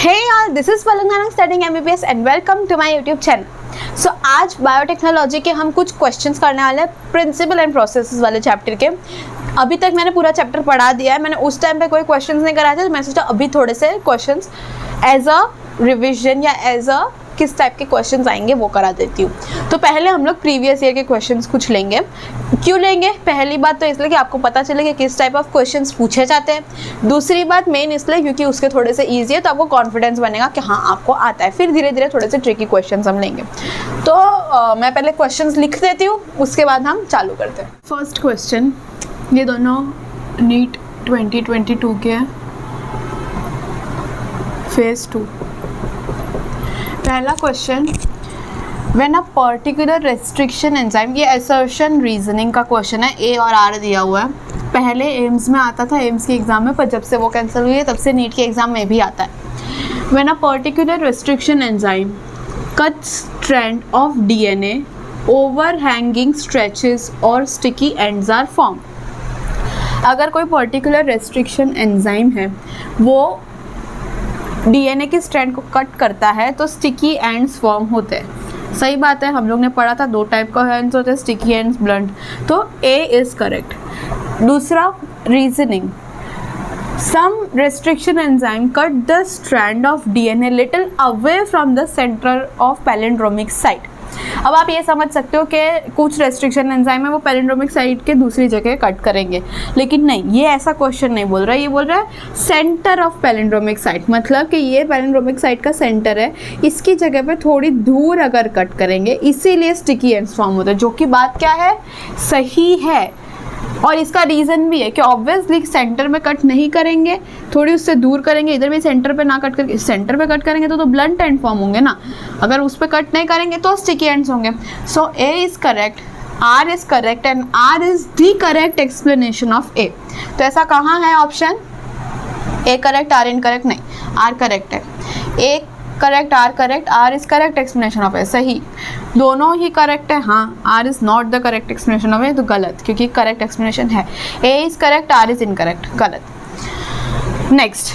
Hey y'all, this is Palangana studying MBBS and welcome to my YouTube channel. So आज biotechnology के हम कुछ questions करने वाले हैं प्रिंसिपल एंड प्रोसेसेस वाले चैप्टर के। अभी तक मैंने पूरा चैप्टर पढ़ा दिया है, मैंने उस टाइम पे कोई क्वेश्चंस नहीं कराए थे, तो मैंने सोचा अभी थोड़े से क्वेश्चंस एज अ रिविजन या एज अ किस टाइप के क्वेश्चंस आएंगे वो करा देती हूँ। तो पहले हम लोग प्रीवियस ईयर के क्वेश्चंस कुछ लेंगे। क्यों लेंगे? पहली बात तो इसलिए कि आपको पता चले कि किस टाइप ऑफ क्वेश्चंस पूछे जाते हैं। दूसरी बात मेन इसलिए क्योंकि उसके थोड़े से ईजी है, तो आपको कॉन्फिडेंस बनेगा कि हाँ आपको आता है। फिर धीरे धीरे थोड़े से ट्रिकी क्वेश्चंस हम लेंगे। तो मैं पहले क्वेश्चंस लिख देती हूँ, उसके बाद हम चालू करते हैं। फर्स्ट क्वेश्चन, ये दोनों नीट 2022 के हैं, फेज 2। पहला question, when a particular restriction enzyme, ये असर्शन रीजनिंग का क्वेश्चन है, ए और आर दिया हुआ है। पहले एम्स में आता था, एम्स के एग्जाम में, पर जब से वो कैंसिल हुई है तब से नीट के एग्जाम में भी आता है। When a particular restriction enzyme cuts strand of DNA, overhanging stretches और स्टिकी एंड्स आर फॉर्म। अगर कोई पर्टिकुलर रेस्ट्रिक्शन एंजाइम है वो डीएनए की स्ट्रैंड को कट करता है तो स्टिकी एंड्स फॉर्म होते हैं। सही बात है, हम लोग ने पढ़ा था दो टाइप का एंड्स होते हैं, स्टिकी एंड्स, ब्लंट। तो ए इज करेक्ट। दूसरा reasoning, some restriction enzyme cut the strand of DNA little away from the centre of palindromic site. अब आप ये समझ सकते हो कि कुछ रेस्ट्रिक्शन एंजाइम है वो पैलिंड्रोमिक साइट के दूसरी जगह कट करेंगे, लेकिन नहीं, ये ऐसा क्वेश्चन नहीं बोल रहा है। ये बोल रहा है सेंटर ऑफ पैलिंड्रोमिक साइट, मतलब कि ये पैलिंड्रोमिक साइट का सेंटर है, इसकी जगह पे थोड़ी दूर अगर कट करेंगे इसीलिए स्टिकी एंड्स फॉर्म होता है, जो कि बात क्या है, सही है। और इसका रीज़न भी है कि ऑब्वियसली सेंटर में कट नहीं करेंगे, थोड़ी उससे दूर करेंगे, इधर भी सेंटर पे ना कट करके सेंटर पे कट करेंगे तो ब्लंट एंड फॉर्म होंगे ना। अगर उस पर कट नहीं करेंगे तो स्टिकी एंड्स होंगे। So A is correct, R is correct and R is the correct explanation of A. तो ऐसा कहाँ है option? A correct, R incorrect नहीं, आर करेक्ट है। A correct, R correct, R is correct explanation of A, सही। दोनों ही correct है, हाँ। R is not the correct explanation of A, तो गलत, क्योंकि करेक्ट एक्सप्लेनेशन है। A is correct, R is incorrect, गलत। नेक्स्ट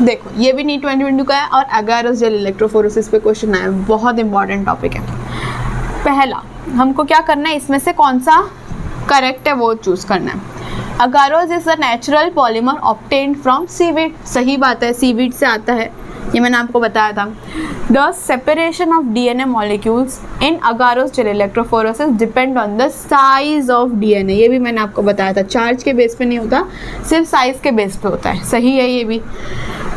देखो, ये भी नीट 2022 का है और अगारोस जेल इलेक्ट्रोफोरेसिस पे क्वेश्चन आया है, बहुत इंपॉर्टेंट टॉपिक है। पहला हमको क्या करना है, इसमें से कौन सा करेक्ट है वो चूज करना है। Agarose is a natural polymer obtained from seaweed, सही बात है, सीवीड से आता है, ये मैंने आपको बताया था। The separation of DNA molecules in agarose gel electrophoresis depend on the size of DNA, ये भी मैंने आपको बताया था, चार्ज के बेस पे नहीं होता, सिर्फ साइज के बेस पे होता है, सही है ये भी।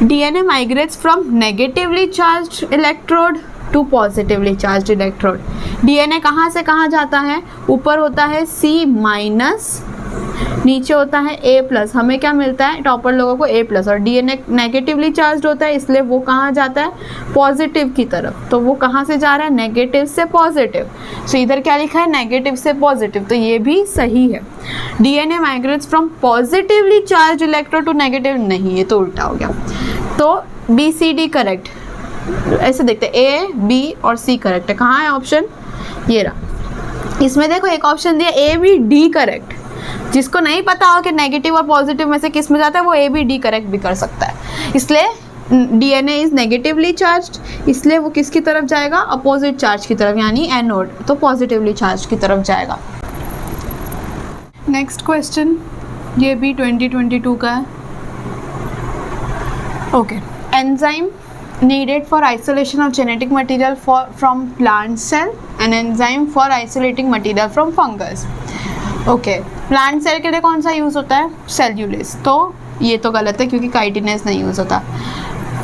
DNA migrates from negatively charged electrode to positively charged electrode. DNA कहाँ से कहाँ जाता है? ऊपर होता है C माइनस, नीचे होता है A+। हमें क्या मिलता है, टॉपर लोगों को A+, और डीएनए नेगेटिवली चार्ज होता है, इसलिए वो कहाँ जाता है, पॉजिटिव की तरफ। तो वो कहाँ से जा रहा है, नेगेटिव से पॉजिटिव। सो इधर क्या लिखा है, नेगेटिव से पॉजिटिव, तो ये भी सही है। DNA migrates from positively charge electrode to negative, नहीं, ये तो उल्टा हो गया। तो BCD करेक्ट, ऐसे देखते हैं, A, B और C करेक्ट है। कहाँ है ऑप्शन, ये रहा। इसमें देखो एक ऑप्शन दिया A, B, D करेक्ट। जिसको नहीं पता हो कि नेगेटिव और पॉजिटिव में से किस में जाता है, वो A, B, D करेक्ट भी कर सकता है। इसलिए डीएनए इज नेगेटिवली चार्ज्ड, इसलिए वो किसकी तरफ जाएगा, अपोजिट चार्ज की तरफ, यानी एनोड, तो पॉजिटिवली चार्ज की तरफ जाएगा। नेक्स्ट क्वेश्चन, ये भी 2022 का है। Okay, enzyme needed for isolation of genetic material from plant cell and enzyme for isolating material from fungus. Okay, plant cell के लिए कौन सा यूज़ होता है, सेल्यूलेस, तो ये तो गलत है क्योंकि काइटिनेस नहीं यूज़ होता।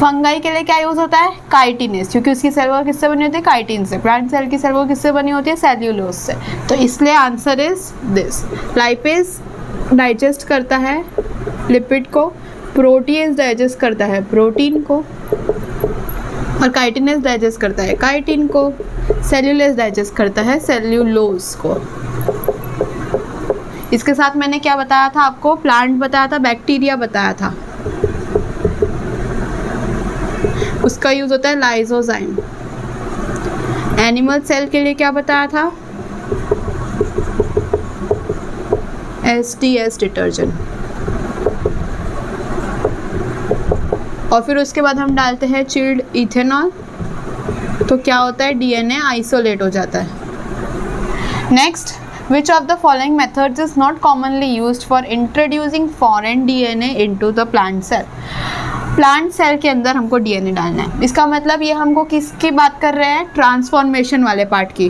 फंगाई के लिए क्या यूज़ होता है, काइटिनेस, क्योंकि उसकी सेल वॉल किससे बनी होती है, काइटिन से। प्लांट सेल की सेल वॉल किससे बनी होती है, सेल्यूलोज से। तो इसलिए answer is this. Lipase digest करता है लिपिड को, प्रोटीएज डाइजेस्ट करता है प्रोटीन को, और काइटिनेस डाइजेस्ट करता है काइटिन को, सेल्यूलेस डाइजेस्ट करता है सेल्यूलोज को। इसके साथ मैंने क्या बताया था आपको, प्लांट बताया था, बैक्टीरिया बताया था, उसका यूज होता है लाइसोजाइम। एनिमल सेल के लिए क्या बताया था, STS डिटर्जेंट। और फिर उसके बाद हम डालते हैं चिल्ड इथेनॉल, तो क्या होता है, डीएनए आइसोलेट हो जाता है। Next, which of the following methods is not commonly used for introducing foreign DNA into the plant cell? Plant cell के अंदर हमको डीएनए डालना है, इसका मतलब ये हमको किसकी बात कर रहे हैं, ट्रांसफॉर्मेशन वाले पार्ट की।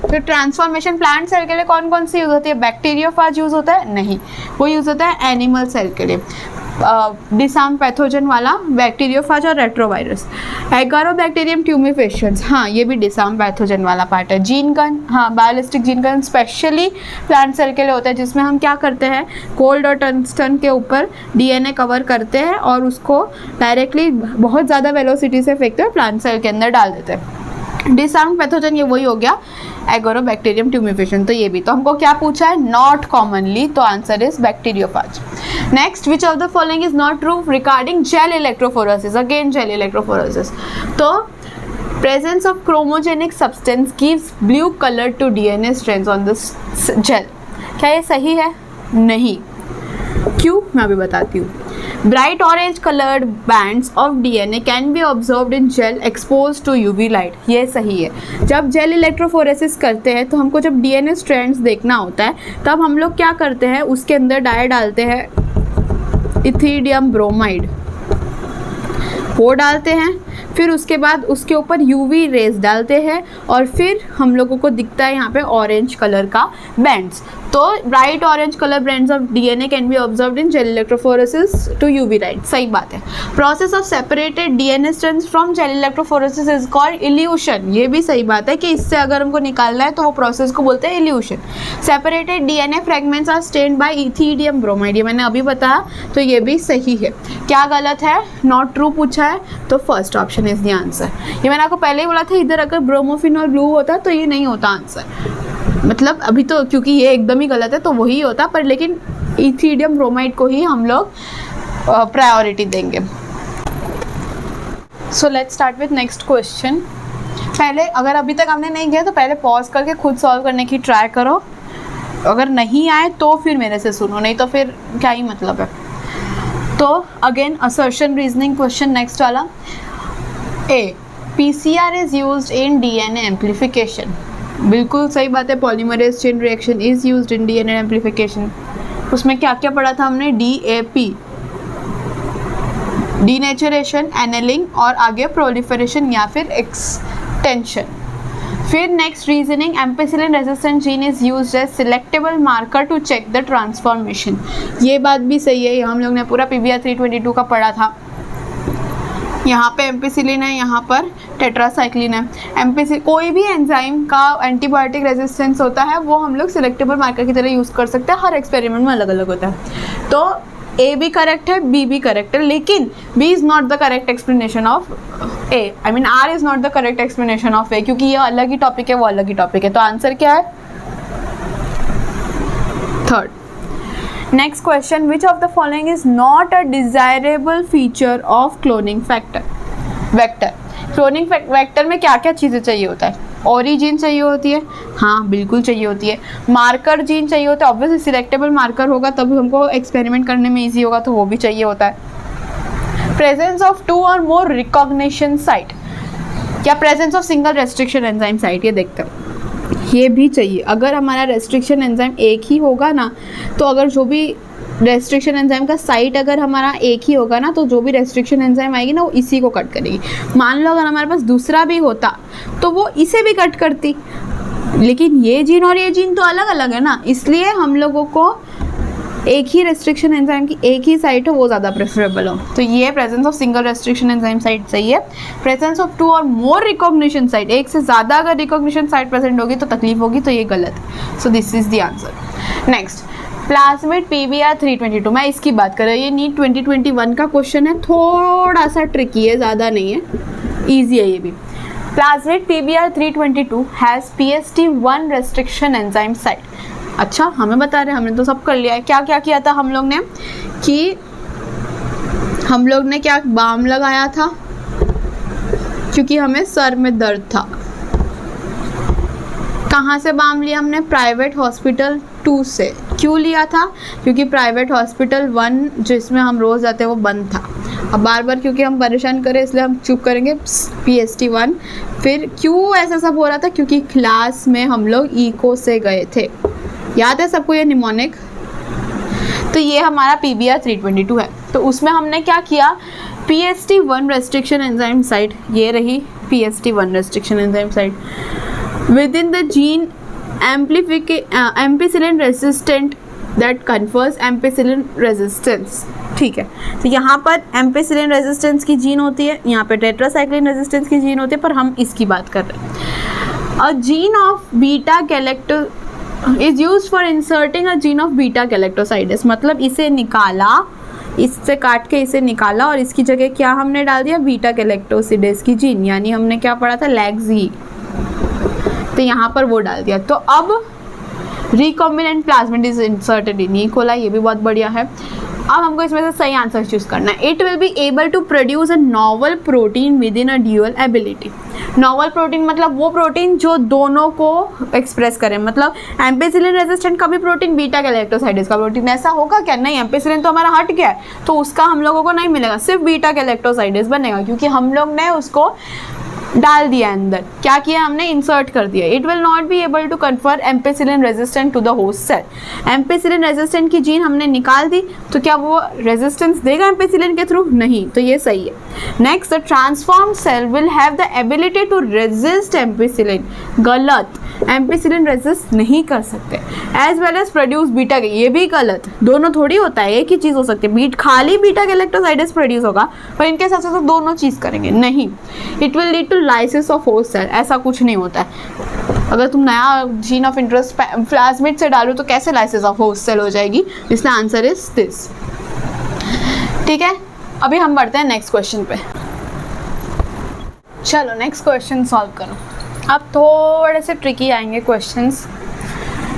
तो ट्रांसफॉर्मेशन प्लांट सेल के लिए कौन कौन सी यूज होती है, बैक्टीरियोफाज यूज होता है, नहीं, वो यूज होता है एनिमल सेल के लिए, डिसार्म पैथोजन वाला बैक्टीरियोफाज और रेट्रोवायरस। एगारोबैक्टीरियम ट्यूमिफेशियंस, हाँ ये भी डिसार्म पैथोजन वाला पार्ट है। जीन गन, हाँ biolistic gene gun specially plant cell के लिए होता है, जिसमें हम क्या करते हैं, गोल्ड और टंगस्टन के ऊपर डीएनए कवर करते हैं और उसको डायरेक्टली बहुत ज़्यादा वेलोसिटी से फेंकते हैं, प्लांट सेल के अंदर डाल देते हैं। डिसार्म पैथोजन ये वही हो गया, एगारोबैक्टीरियम ट्यूमिफेशियन, तो ये भी। तो हमको क्या पूछा है, नॉट कॉमनली, तो answer is bacteriophage. Next, which of the following is not true regarding gel electrophoresis, again gel electrophoresis. तो presence of chromogenic substance gives blue colour to DNA strands on this gel, क्या ये सही है, नहीं, क्यों, मैं अभी बताती हूँ। Bright orange colored bands of DNA can be observed in gel exposed to UV light, ये सही है। जब जेल इलेक्ट्रोफोरेसिस करते हैं तो हमको जब डीएनए स्ट्रैंड्स देखना होता है, तब हम लोग क्या करते हैं, उसके अंदर डालते हैं इथिडियम ब्रोमाइड, वो डालते हैं, फिर उसके बाद उसके ऊपर यूवी रेज डालते हैं और फिर हम लोगों को दिखता है यहाँ पे ऑरेंज कलर का बैंड्स। तो bright orange colour bands of DNA can be observed in gel electrophoresis to UV light, सही बात है। Process of separated DNA strands from gel electrophoresis is called elution, ये भी सही बात है कि इससे अगर हमको निकालना है तो वो प्रोसेस को बोलते हैं elution. Separated DNA fragments are stained by ethidium bromide, ये मैंने अभी बताया, तो ये भी सही है। क्या गलत है, नॉट ट्रू पूछा है, तो first option is the answer. ये मैंने आपको पहले ही बोला था, इधर अगर ब्रोमोफिनॉल ब्लू होता तो ये नहीं होता आंसर, मतलब अभी तो क्योंकि ये एकदम ही गलत है तो वही होता, पर लेकिन इथिडियम ब्रोमाइड को ही हम लोग प्रायोरिटी देंगे। So let's start with next question. पहले अगर अभी तक हमने नहीं किया तो पहले पॉज करके खुद सॉल्व करने की ट्राई करो, अगर नहीं आए तो फिर मेरे से सुनो, नहीं तो फिर क्या ही मतलब है। तो again assertion reasoning question next वाला। ए, PCR is used in DNA amplification, बिल्कुल सही बात है। Polymerase chain reaction is used in DNA amplification. उसमें क्या क्या पढ़ा था हमने, DAP, डीनेचुरेशन, एनेलिंग और आगे प्रोलिफरेशन या फिर एक्सटेंशन। फिर next reasoning, ampicillin resistant gene is used as selectable marker to check the transformation, ये बात भी सही है, हम लोग ने पूरा PBR 322 का पढ़ा था। यहाँ पे एम्पिसिलिन है, यहाँ पर टेट्रासाइक्लिन है। कोई भी एंजाइम का एंटीबायोटिक रेजिस्टेंस होता है वो हम लोग सिलेक्टेबल मार्कर की तरह यूज़ कर सकते हैं, हर एक्सपेरिमेंट में अलग अलग होता है। तो ए भी करेक्ट है, बी भी करेक्ट है, लेकिन B is not the correct explanation of A, I mean R is not the correct explanation of A, क्योंकि ये अलग ही टॉपिक है, वो अलग ही टॉपिक है। तो आंसर क्या है, third. Next question, which of the following is not a desirable feature of cloning vector. Cloning vector में क्या क्या चीज़ें चाहिए होता है, ओरिजिन चाहिए होती है, हाँ बिल्कुल चाहिए होती है। मार्कर जीन चाहिए होता है, ऑब्वियसली सिलेक्टेबल मार्कर होगा तभी हमको एक्सपेरिमेंट करने में ईजी होगा, तो वो भी चाहिए होता है। प्रेजेंस ऑफ 2 और मोर रिकॉग्निशन साइट, या presence of single restriction enzyme site, ये देखते हैं, ये भी चाहिए। अगर हमारा रेस्ट्रिक्शन एंजाइम एक ही होगा ना, तो अगर जो भी रेस्ट्रिक्शन एंजाइम का साइट अगर हमारा एक ही होगा ना, तो जो भी रेस्ट्रिक्शन एंजाइम आएगी ना वो इसी को कट करेगी। मान लो अगर हमारे पास दूसरा भी होता तो वो इसे भी कट करती, लेकिन ये जीन और ये जीन तो अलग अलग है ना, इसलिए हम लोगों को एक ही रेस्ट्रिक्शन एंजाइम की एक ही साइट हो वो ज़्यादा प्रेफरेबल हो। तो ये presence of single restriction enzyme site सही है। प्रेजेंस ऑफ 2 और मोर रिकॉग्निशन साइट, एक से ज़्यादा अगर रिकॉग्निशन साइट प्रेजेंट होगी तो तकलीफ होगी, तो ये गलत है। So this is the answer. Next, plasmid PBR 322, मैं इसकी बात कर रही हूँ, ये नीट 2021 का क्वेश्चन है, थोड़ा सा ट्रिकी है, ज़्यादा नहीं है, ईजी है ये भी। Plasmid PBR 322 has PST1 restriction enzyme site. अच्छा, हमें बता रहे, हमने तो सब कर लिया है। क्या क्या किया था हम लोग ने, कि हम लोग ने क्या बाम लगाया था, क्योंकि हमें सर में दर्द था। कहाँ से बाम लिया हमने, प्राइवेट हॉस्पिटल 2 से। क्यों लिया था? क्योंकि प्राइवेट हॉस्पिटल 1 जिसमें हम रोज़ जाते हैं वो बंद था। अब बार बार क्योंकि हम परेशान करें इसलिए हम चुप करेंगे PST 1। फिर क्यों ऐसा सब हो रहा था? क्योंकि क्लास में हम लोग इको से गए थे। याद है सबको ये निमोनिक? तो ये हमारा PBR 322 है। तो उसमें हमने क्या किया, PST 1 रेस्ट्रिक्शन एंजाइम साइट, ये रही PST 1 restriction enzyme site with in the gene ampicillin resistant that confers ampicillin resistance. ठीक है, तो यहाँ पर एम्पिसिलिन रेजिस्टेंस की जीन होती है, यहाँ पे टेट्रासाइक्लिन रेजिस्टेंस की जीन होती है, पर हम इसकी बात कर रहे हैं। A gene of beta galacto is use for inserting a gene of beta galactosidase. मतलब इसे निकाला, इससे काट के इसे निकाला और इसकी जगह क्या हमने डाल दिया, बीटा गैलेक्टोसिडेस की जीन, यानी हमने क्या पढ़ा था, लैग्जी, तो यहाँ पर वो डाल दिया। तो अब recombinant plasmid is inserted in E coli, ये भी बहुत बढ़िया है। अब हमको इसमें से सही आंसर चूज करना है। It will be able to produce a novel protein within a dual ability. Novel protein मतलब वो प्रोटीन जो दोनों को एक्सप्रेस करे, मतलब एम्पिसिलिन रेजिस्टेंट का भी प्रोटीन, बीटा गैलेक्टोसाइडस का प्रोटीन। ऐसा होगा क्या? नहीं, एम्पिसिलिन तो हमारा हट गया है, तो उसका हम लोगों को नहीं मिलेगा, सिर्फ बीटा गैलेक्टोसाइडस बनेगा, क्योंकि हम लोग ने उसको डाल दिया अंदर। क्या किया हमने? इंसर्ट कर दिया। It will not be able to confer ampicillin resistant to the host cell. Ampicillin resistant की जीन हमने निकाल दी, तो क्या वो रेजिस्टेंस देगा एम्पिसिलिन के थ्रू? नहीं, तो ये सही है। Next, the transform cell will have the ability to resist ampicillin. गलत, एम्पिसिलिन रेजिस्ट नहीं कर सकते। As well as produce beta, ये भी गलत। दोनों थोड़ी होता है, एक ही चीज़ हो सकती है। खाली बीटा गैलेक्टोसाइडस प्रोड्यूस होगा, पर इनके साथ साथ दोनों चीज़ करेंगे नहीं। It will lead to lysis of host cell, ऐसा कुछ नहीं होता है। अगर तुम नया जीन ऑफ इंटरेस्ट प्लाज्मिड से डालो तो कैसे लाइसिस ऑफ होस्ट सेल हो जाएगी? इसलिए आंसर इज दिस। ठीक है, अभी हम बढ़ते हैं नेक्स्ट क्वेश्चन पे। चलो नेक्स्ट क्वेश्चन सॉल्व करो। अब थोड़े से ट्रिकी आएंगे क्वेश्चंस,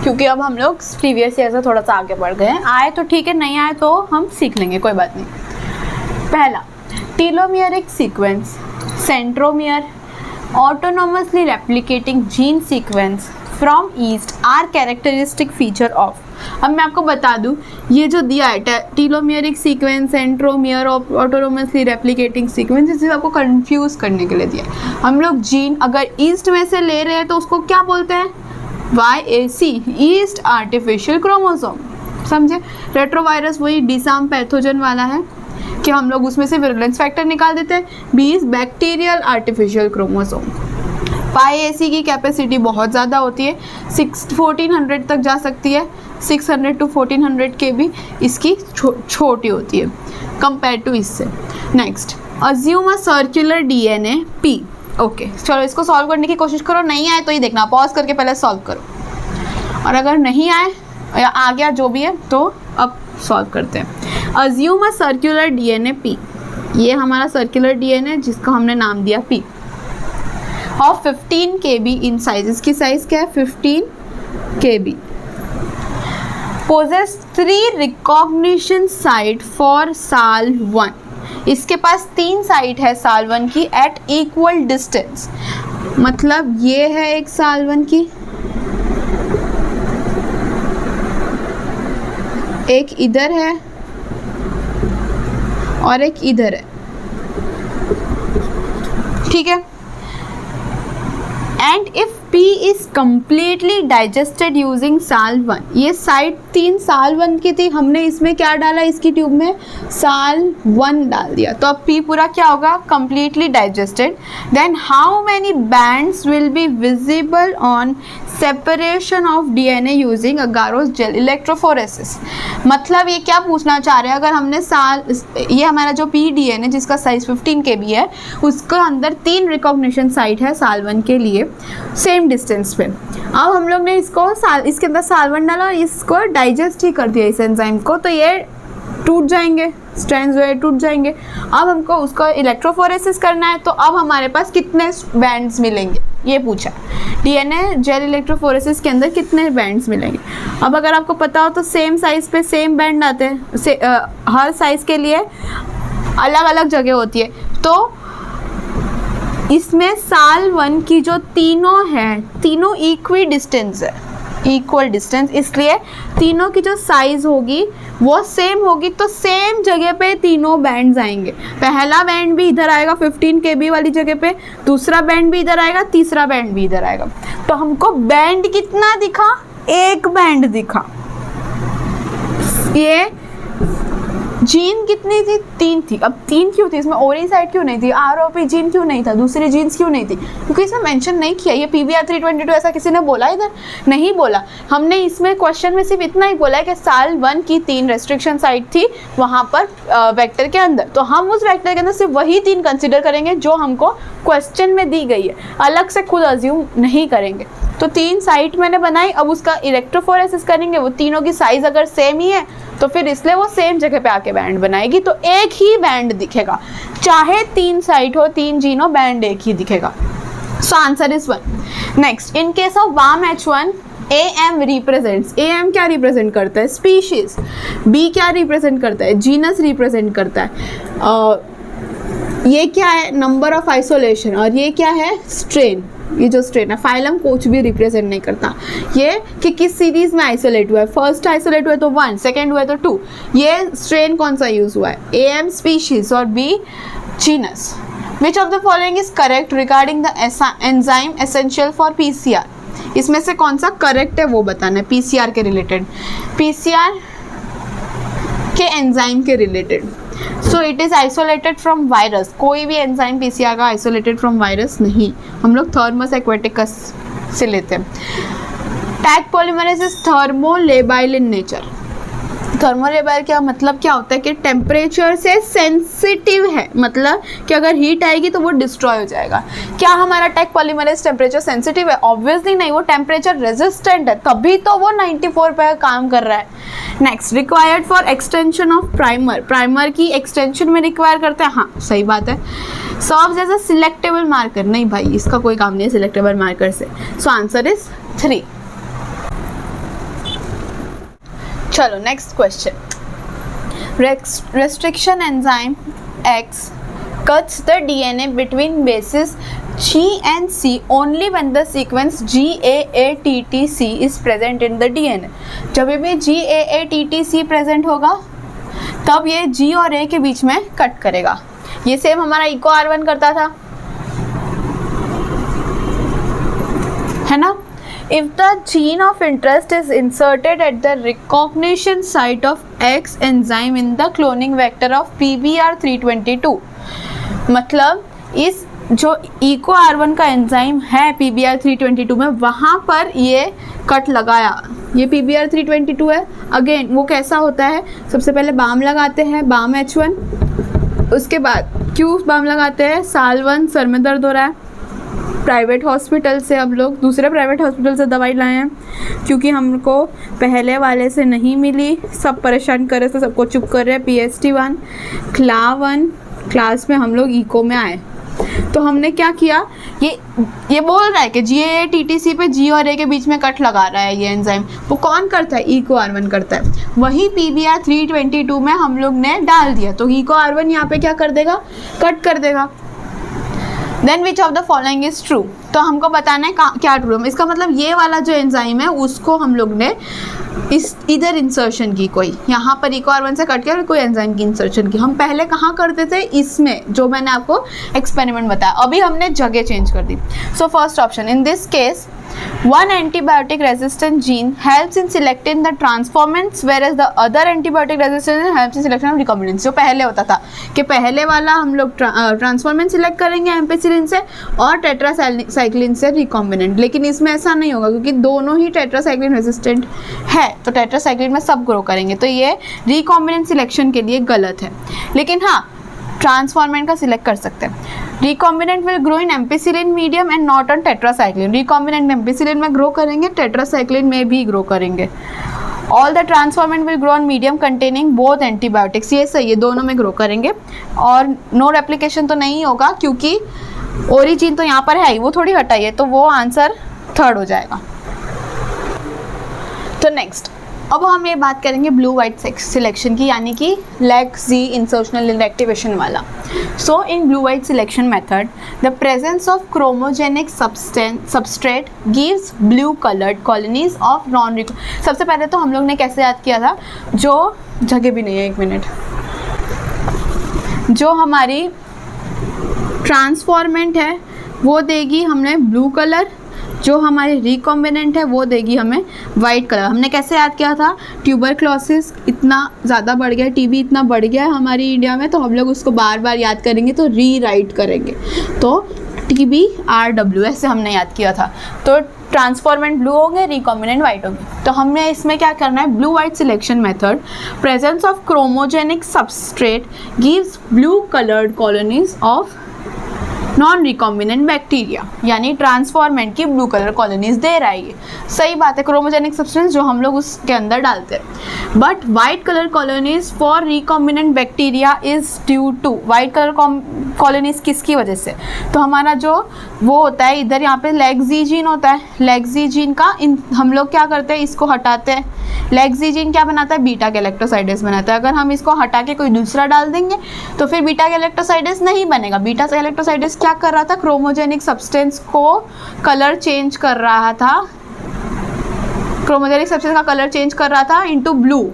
क्योंकि अब हम लोग प्रीवियस ईयर से थोड़ा सा आगे बढ़ गए हैं। आए तो ठीक है, नहीं आए तो हम सीख लेंगे, कोई बात नहीं। पहला, telomeric sequence, centromere, autonomously replicating gene sequence from yeast are characteristic feature of। अब मैं आपको बता दूं, ये जो दिया है टीलोमियरिक सीक्वेंस, सेंट्रोमियर और ऑटोनोमसली रेप्लिकेटिंग सीक्वेंस, इसे आपको कंफ्यूज करने के लिए दिया है। हम लोग जीन अगर ईस्ट में से ले रहे हैं तो उसको क्या बोलते हैं? YAC, yeast artificial chromosome. समझे? रेट्रोवायरस वही डिसाम पैथोजन वाला है कि हम लोग उसमें से विरुलेंस फैक्टर निकाल देते हैं। 20 बैक्टीरियल आर्टिफिशियल क्रोमोसोम। YAC की कैपेसिटी बहुत ज़्यादा होती है, 1400 तक जा सकती है। 600 to 1400 के भी इसकी छोटी होती है कंपेयर टू इससे। Next, assume a circular DNA P। Okay, चलो इसको सॉल्व करने की कोशिश करो। नहीं आए तो ही देखना, पॉज करके पहले सॉल्व करो, और अगर नहीं आए या आ गया जो भी है तो अब सॉल्व करते हैं। Assume a circular DNA P, ये हमारा सर्कुलर DNA जिसका हमने नाम दिया P, of 15 kb in size. इसकी साइज क्या है? 15 kb। Possesses 3 recognition site for SAL1। इसके पास 3 साइट है SAL1 की एट इक्वल डिस्टेंस। मतलब ये है एक SAL1 की, एक इधर है और एक इधर है। ठीक है। And if P is completely digested using SAL1, ये साइट 3 SAL1 की थी, हमने इसमें क्या डाला? इसकी ट्यूब में SAL1 डाल दिया, तो अब P पूरा क्या होगा? Completely digested. Then how many bands will be visible on separation of DNA using agarose gel electrophoresis. मतलब ये क्या पूछना चाह रहे हैं? अगर हमने ये हमारा जो PDNA जिसका साइज 15 kb है, उसके अंदर 3 रिकॉग्निशन साइट है SAL1 के लिए सेम डिस्टेंस पे। अब हम लोग ने इसके अंदर SAL1 डाला और इसको डाइजेस्ट ही कर दिया इस एंजाइम को, तो ये टूट जाएंगे, स्ट्रैंड्स जो है टूट जाएंगे। अब हमको उसको इलेक्ट्रोफोरेसिस करना है, तो अब हमारे पास कितने बैंड्स मिलेंगे ये पूछा। DNA जेल इलेक्ट्रोफोरेसिस के अंदर कितने बैंड्स मिलेंगे? अब अगर आपको पता हो तो सेम साइज पे सेम बैंड आते हैं, हर साइज के लिए अलग अलग जगह होती है। तो इसमें SAL1 की जो तीनों है, तीनों इक्वी डिस्टेंस है। इक्वल डिस्टेंस, इसलिए तीनों की जो साइज होगी वो सेम होगी, तो सेम जगह पे तीनों बैंड्स आएंगे। पहला बैंड भी इधर आएगा 15 kb वाली जगह पे, दूसरा बैंड भी इधर आएगा, तीसरा बैंड भी इधर आएगा। तो हमको बैंड कितना दिखा? एक बैंड दिखा। ये जीन कितनी थी? 3 थी। अब 3 क्यों थी? इसमें ओरी साइड क्यों नहीं थी? आरओपी जीन क्यों नहीं था? दूसरी जीन्स क्यों नहीं थी? क्योंकि इसमें मेंशन नहीं किया। ये PBR 322 ऐसा किसी ने बोला इधर? नहीं बोला। हमने इसमें क्वेश्चन में सिर्फ इतना ही बोला है कि साल 1 की 3 रेस्ट्रिक्शन साइट थी वहाँ पर वेक्टर के अंदर, तो हम उस वेक्टर के अंदर सिर्फ वही 3 कंसिडर करेंगे जो हमको क्वेश्चन में दी गई है, अलग से खुद अज्यूम नहीं करेंगे। तो 3 साइट मैंने बनाई, अब उसका इलेक्ट्रोफोरेसिस करेंगे। वो तीनों की साइज अगर सेम ही है तो फिर इसलिए वो सेम जगह पे आके बैंड बनाएगी, तो एक ही बैंड दिखेगा, चाहे 3 साइट हो, 3 जीन हो, बैंड एक ही दिखेगा। So answer is 1। Next, in case of वाम H1 AM रिप्रेजेंट्स, AM क्या रिप्रेजेंट करता है? स्पीशीज। B क्या रिप्रेजेंट करता है? जीनस रिप्रेजेंट करता है। ये क्या है? Number of isolation. और ये क्या है? स्ट्रेन। ये जो स्ट्रेन है, फाइलम कुछ भी रिप्रेजेंट नहीं करता। ये कि किस सीरीज में आइसोलेट हुआ है, फर्स्ट आइसोलेट हुआ है तो 1, सेकेंड हुआ है तो 2। ये स्ट्रेन कौन सा यूज हुआ है? AM स्पीशीज और B genus. Which of the following is correct regarding the enzyme essential for PCR? इसमें से कौन सा करेक्ट है वो बताना है PCR के रिलेटेड, PCR के एंजाइम के related. So it is isolated from virus. कोई भी एंजाइम PCR का आइसोलेटेड फ्रॉम वायरस नहीं, हम लोग थर्मस एक्वेटिकस से लेते हैं। Tag polymerase is thermolabile in nature. Thermolabile क्या मतलब क्या होता है? कि टेम्परेचर से सेंसिटिव है, मतलब कि अगर हीट आएगी तो वो डिस्ट्रॉय हो जाएगा। क्या हमारा टैग पॉलीमरेज टेम्परेचर सेंसिटिव है? ऑब्वियसली नहीं, वो टेम्परेचर रेजिस्टेंट है, तभी तो वो 94 पे काम कर रहा है। Next, required for extension of primer. Primer की एक्सटेंशन में रिक्वायर करते हैं, हाँ सही बात है। Serves as a selectable marker, नहीं भाई इसका कोई काम नहीं है सिलेक्टेबल मार्कर से। So answer is 3। चलो next question. Restriction enzyme X cuts the DNA between bases G and C only when the sequence GAATTC is present in the DNA। जब भी GAATTC प्रेजेंट होगा तब ये G और A के बीच में कट करेगा। ये सेम हमारा इको R1 करता था, है ना? If the gene of interest is inserted at the recognition site of X enzyme in the cloning vector of PBR 322, मतलब इस जो इको R1 का एंजाइम है PBR 322 में, वहाँ पर ये कट लगाया, ये PBR 322 है। अगेन वो कैसा होता है? सबसे पहले बाम लगाते हैं, बाम H1, उसके बाद क्यों बाम लगाते हैं? साल 1 सर में दर्द हो रहा है, प्राइवेट हॉस्पिटल से हम लोग दूसरे प्राइवेट हॉस्पिटल से दवाई लाए हैं क्योंकि हमको पहले वाले से नहीं मिली, सब परेशान कर रहे थे, सबको चुप कर रहे हैं। PST1 क्लास में हम लोग इको में आए, तो हमने क्या किया? ये बोल रहा है कि GAATTC पे G और A के बीच में कट लगा रहा है ये एंजाइम। वो कौन करता है? इको R1 करता है। वही PBR 322 में हम लोग ने डाल दिया, तो इको R1 यहाँ पे क्या कर देगा? कट कर देगा। Then which of the following is true? तो हमको बताना है क्या ट्रू है। इसका मतलब ये वाला जो एंजाइम है उसको हम लोग ने इस इधर इंसर्शन की, कोई यहाँ पर इको R1 से कट के कोई एंजाइम की इंसर्शन की। हम पहले कहाँ करते थे? इसमें, जो मैंने आपको एक्सपेरिमेंट बताया। अभी हमने जगह चेंज कर दी। So first option, in this case one antibiotic resistant gene helps in selecting the transformants whereas the other antibiotic resistant gene helps in selection of recombinants। जो पहले होता था कि पहले वाला हम लोग ट्रांसफॉर्मेंट सिलेक्ट करेंगे एम्पेसिलिन से और टेट्रासाइक्लिन से रिकॉम्बिनेंट, लेकिन इसमें ऐसा नहीं होगा क्योंकि दोनों ही टेट्रासाइक्लिन रेजिस्टेंट है, तो टेट्रासाइक्लिन में सब ग्रो करेंगे, तो ये रिकॉम्बिनेंट सिलेक्शन के लिए गलत है। लेकिन हाँ, ट्रांसफॉर्मेंट का सिलेक्ट कर सकते हैं। Recombinant will grow in ampicillin medium and not on tetracycline. Recombinant ampicillin में ग्रो करेंगे, टेट्रासाइक्लिन में भी ग्रो करेंगे। All the transformant will grow on medium containing both antibiotics. ये सही है, दोनों में ग्रो करेंगे। और नो रेप्लिकेशन तो नहीं होगा क्योंकि ओरिजिन तो यहाँ पर है ही, वो थोड़ी हटाइए, तो वो आंसर 3rd हो जाएगा। तो नेक्स्ट, अब हम ये बात करेंगे ब्लू वाइट सिलेक्शन की, यानी कि लेग-Z इंसर्शनल इनएक्टिवेशन वाला। So in blue white selection method the presence of chromogenic substrate gives blue coloured colonies of non. सबसे पहले तो हम लोग ने कैसे याद किया था, जो जगह भी नहीं है, एक मिनट, जो हमारी ट्रांसफॉर्मेंट है वो देगी हमने ब्लू कलर, जो हमारी रिकॉम्बिनेंट है वो देगी हमें वाइट कलर। हमने कैसे याद किया था, ट्यूबरक्लोसिस इतना ज़्यादा बढ़ गया, टीबी इतना बढ़ गया है हमारी इंडिया में, तो हम लोग उसको बार बार याद करेंगे, तो रीराइट करेंगे, तो TBRW ऐसे हमने याद किया था। तो ट्रांसफॉर्मेंट ब्लू होंगे, रिकॉम्बिनेंट वाइट होंगे। तो हमने इसमें क्या करना है, blue white selection method, presence of chromogenic substrate gives blue coloured colonies of non recombinant bacteria, यानी ट्रांसफॉर्मेंट की ब्लू कलर कॉलोनीज दे रहा है। ये सही बात है, क्रोमोजेनिक सब्सटेंस जो हम लोग उसके अंदर डालते हैं। But white colour colonies for recombinant bacteria is due to, white colour colonies किसकी वजह से, तो हमारा जो वो होता है इधर यहाँ पे लेग-Z जीन होता है, लेग-Z जीन का हम लोग क्या करते हैं, इसको हटाते हैं। लेग-Z जीन क्या बनाता है, बीटा गैलेक्टोसाइडेस बनाता है। अगर हम इसको हटा के कोई दूसरा डाल देंगे तो फिर बीटा गैलेक्टोसाइडेस नहीं बनेगा। बीटा गैलेक्टोसाइडेस क्या कर रहा था, क्रोमोजेनिक सब्सटेंस को कलर चेंज कर रहा था, क्रोमोजेनिक सब्सटेंस का कलर चेंज कर रहा था इनटू ब्लू,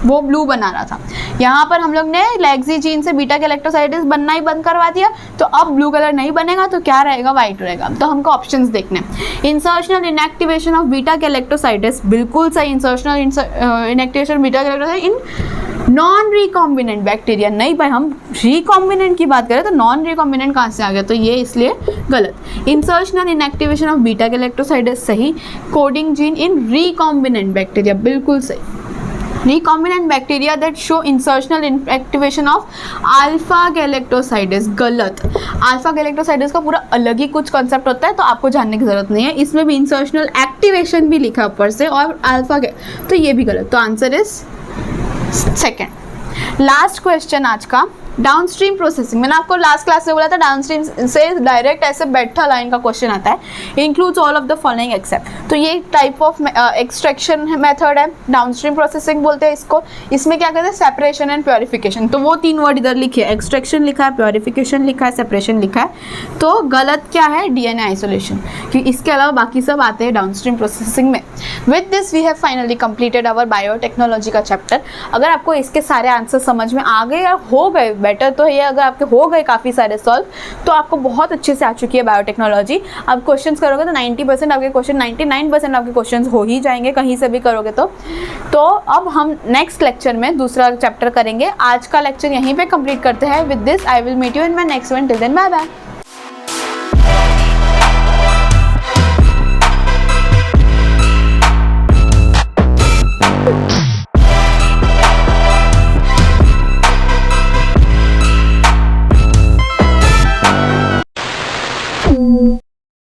वो ब्लू बना रहा था। यहाँ पर हम लोग ने लेग-Z जीन से बीटा गैलेक्टोसाइडेस बनना ही बंद करवा दिया, तो अब ब्लू कलर नहीं बनेगा, तो क्या रहेगा, वाइट रहेगा। तो हमको ऑप्शंस देखने हैं। Insertional inactivation of beta galactosidase, बिल्कुल सही, insertional inactivation beta galactosidase in non recombinant bacteria. नहीं भाई, हम रिकॉम्बिनेंट की बात करें तो नॉन रिकॉम्बिनेंट कहाँ से आ गया, तो ये इसलिए गलत। Insertional inactivation of beta galactosidase सही। Coding gene in recombinant bacteria, बिल्कुल सही। recombinant bacteria that show insertional inactivation of alpha galactosides, गलत। alpha galactosides का पूरा अलग ही कुछ कॉन्सेप्ट होता है, तो आपको जानने की जरूरत नहीं है। इसमें भी इंसर्शनल एक्टिवेशन भी लिखा ऊपर से और अल्फा, तो ये भी गलत। तो answer is second. Last question आज का, डाउनस्ट्रीम प्रोसेसिंग। मैंने आपको लास्ट क्लास में बोला था डाउनस्ट्रीम से डायरेक्ट ऐसे बैठा लाइन का क्वेश्चन आता है, includes all of the following except. तो ये टाइप ऑफ एक्सट्रैक्शन मेथड है, डाउनस्ट्रीम प्रोसेसिंग बोलते हैं इसको। इसमें क्या कहते हैं, सेपरेशन एंड प्योरिफिकेशन। तो वो तीन वर्ड इधर लिखे, एक्सट्रैक्शन लिखा है, प्योरिफिकेशन लिखा है, सेपरेशन लिखा है। तो गलत क्या है, DNA आइसोलेशन, क्योंकि इसके अलावा बाकी सब आते हैं डाउनस्ट्रीम प्रोसेसिंग में। With this we have finally completed our biotechnology का चैप्टर। अगर आपको इसके सारे आंसर समझ में आ गए या हो गए, बेटर तो ये, अगर आपके हो गए काफ़ी सारे सॉल्व, तो आपको बहुत अच्छे से आ चुकी है बायोटेक्नोलॉजी। आप क्वेश्चंस करोगे तो 90% आपके क्वेश्चन, 99% आपके क्वेश्चंस हो ही जाएंगे कहीं से भी करोगे तो अब हम नेक्स्ट लेक्चर में दूसरा चैप्टर करेंगे। आज का लेक्चर यहीं पे कंप्लीट करते हैं। With this I will meet you in my next one. Till then bye bye.